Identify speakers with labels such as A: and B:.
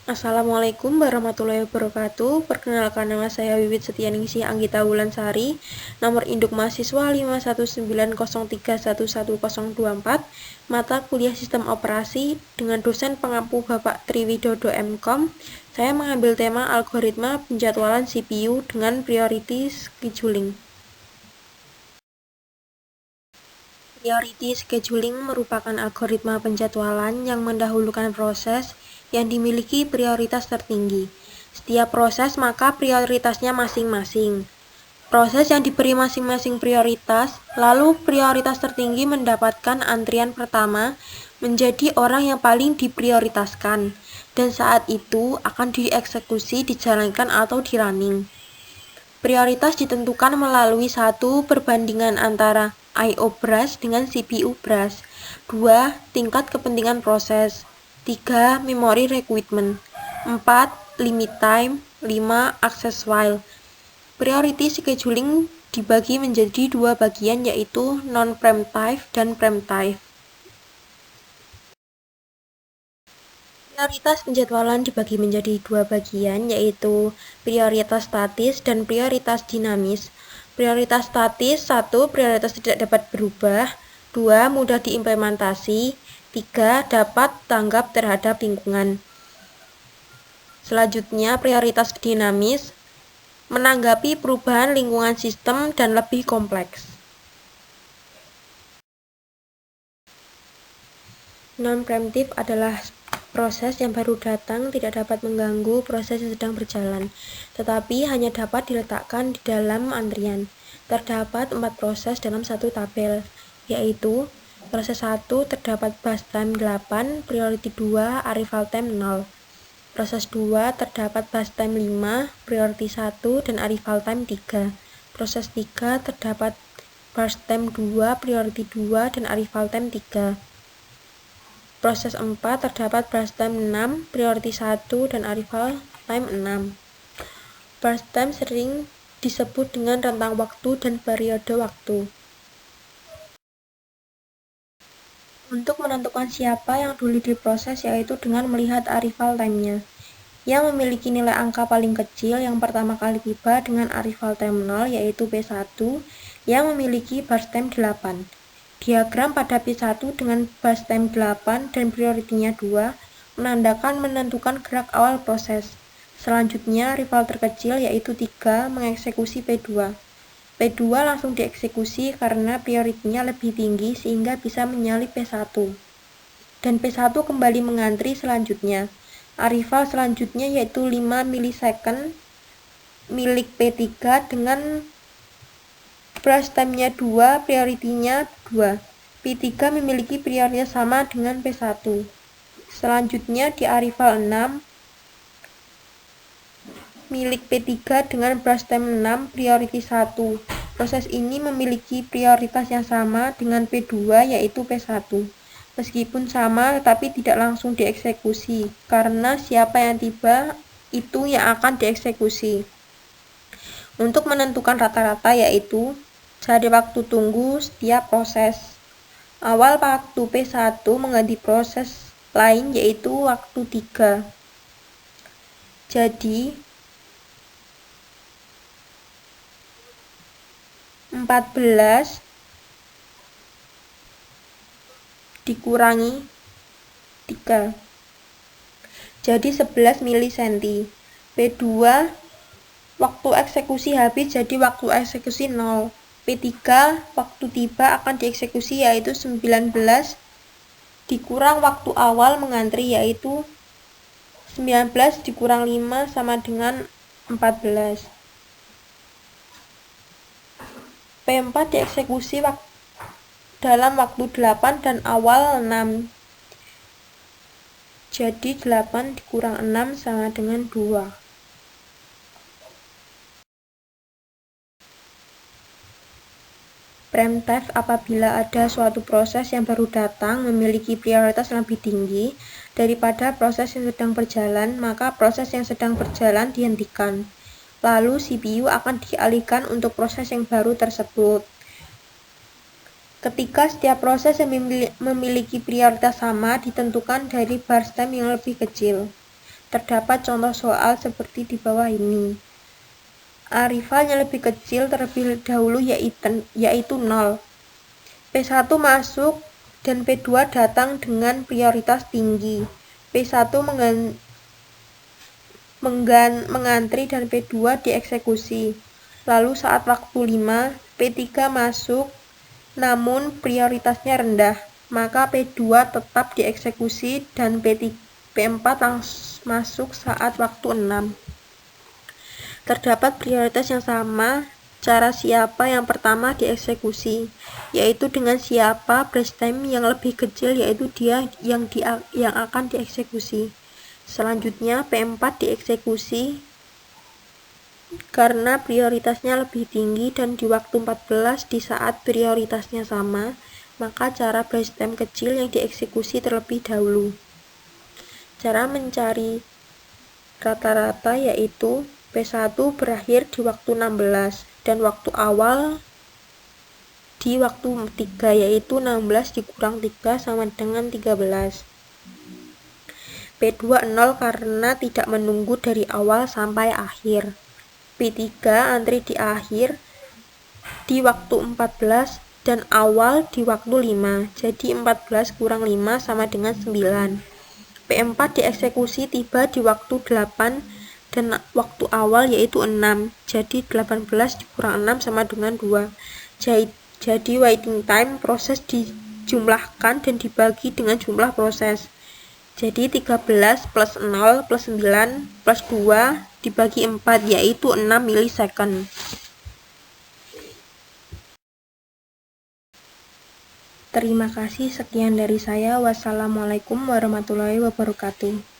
A: Assalamualaikum warahmatullahi wabarakatuh. Perkenalkan, nama saya Wiwit Setianingsih Anggita Wulansari, nomor induk mahasiswa 51903111024, mata kuliah Sistem Operasi, dengan dosen pengampu Bapak Triwidodo MKom. Saya mengambil tema algoritma penjadwalan CPU dengan priority scheduling. Priority scheduling merupakan algoritma penjadwalan yang mendahulukan proses yang dimiliki prioritas tertinggi. Setiap proses maka prioritasnya masing-masing. Proses yang diberi masing-masing prioritas, lalu prioritas tertinggi mendapatkan antrian pertama menjadi orang yang paling diprioritaskan, dan saat itu akan dieksekusi, dijalankan atau di running. Prioritas ditentukan melalui 1. Perbandingan antara I/O brush dengan CPU brush. 2. Tingkat kepentingan proses. 3. Memory requirement. 4. Limit time. 5. Access file. Priority scheduling dibagi menjadi dua bagian, yaitu non-preemptive dan preemptive. Prioritas penjadwalan dibagi menjadi dua bagian, yaitu prioritas statis dan prioritas dinamis. Prioritas statis: 1. Prioritas tidak dapat berubah. 2. Mudah diimplementasi. 3. Dapat tanggap terhadap lingkungan. Selanjutnya, prioritas dinamis menanggapi perubahan lingkungan sistem dan lebih kompleks. Non-preemptive adalah proses yang baru datang, tidak dapat mengganggu proses yang sedang berjalan, tetapi hanya dapat diletakkan di dalam antrian. Terdapat 4 proses dalam satu tabel, yaitu proses 1 terdapat burst time 8, priority 2, arrival time 0. Proses 2 terdapat burst time 5, priority 1, dan arrival time 3. Proses 3 terdapat burst time 2, priority 2, dan arrival time 3. Proses 4 terdapat burst time 6, priority 1, dan arrival time 6. Burst time sering disebut dengan rentang waktu dan periode waktu. Untuk menentukan siapa yang dulu diproses, yaitu dengan melihat arrival time-nya. Yang memiliki nilai angka paling kecil yang pertama kali tiba dengan arrival time 0, yaitu P1, yang memiliki burst time 8. Diagram pada P1 dengan burst time 8 dan prioritinya 2 menentukan gerak awal proses. Selanjutnya, rival terkecil yaitu 3 mengeksekusi P2. P2 langsung dieksekusi karena prioritinya lebih tinggi sehingga bisa menyalip P1. Dan P1 kembali mengantri selanjutnya. Arrival selanjutnya yaitu 5 milisecond milik P3 dengan burst time-nya 2, prioritinya 2. P3 memiliki prioritas sama dengan P1. Selanjutnya di arrival 6 milik P3 dengan burst time 6, priority 1. Proses ini memiliki prioritas yang sama dengan P2 yaitu P1. Meskipun sama tetapi tidak langsung dieksekusi karena siapa yang tiba itu yang akan dieksekusi. Untuk menentukan rata-rata yaitu cari waktu tunggu setiap proses. Awal waktu P1 mengganti proses lain yaitu waktu 3. Jadi 14 dikurangi 3. Jadi 11 milisenti. P2 waktu eksekusi habis jadi waktu eksekusi 0. P3 waktu tiba akan dieksekusi yaitu 19 dikurang waktu awal mengantri yaitu 19 dikurang 5 sama dengan 14. P4 dieksekusi dalam waktu 8 dan awal 6. Jadi 8 dikurang 6 sama dengan 2. Preemptive apabila ada suatu proses yang baru datang memiliki prioritas lebih tinggi daripada proses yang sedang berjalan, maka proses yang sedang berjalan dihentikan. Lalu CPU akan dialihkan untuk proses yang baru tersebut. Ketika setiap proses yang memiliki prioritas sama ditentukan dari burst time yang lebih kecil. Terdapat contoh soal seperti di bawah ini. Rival yang lebih kecil terlebih dahulu yaitu 0. P1 masuk dan P2 datang dengan prioritas tinggi. P1 mengantri dan P2 dieksekusi. Lalu saat waktu 5, P3 masuk namun prioritasnya rendah, maka P2 tetap dieksekusi dan P4 masuk saat waktu 6. Terdapat prioritas yang sama, cara siapa yang pertama dieksekusi, yaitu dengan siapa base time yang lebih kecil, yaitu dia yang akan dieksekusi. Selanjutnya P4 dieksekusi karena prioritasnya lebih tinggi dan di waktu 14 di saat prioritasnya sama, maka cara base time kecil yang dieksekusi terlebih dahulu. Cara mencari rata-rata yaitu P1 berakhir di waktu 16 dan waktu awal di waktu 3, yaitu 16 dikurang 3 sama dengan 13. P2 0 karena tidak menunggu dari awal sampai akhir. P3 antri di akhir di waktu 14 dan awal di waktu 5, jadi 14 kurang 5 sama dengan 9. P4 dieksekusi tiba di waktu 8 dan waktu awal yaitu 6, jadi 18 dikurang 6 sama dengan 2. Jadi waiting time proses dijumlahkan dan dibagi dengan jumlah proses. Jadi 13 plus 0 plus 9 plus 2 dibagi 4, yaitu 6 milisecond. Terima kasih, sekian dari saya. Wassalamualaikum warahmatullahi wabarakatuh.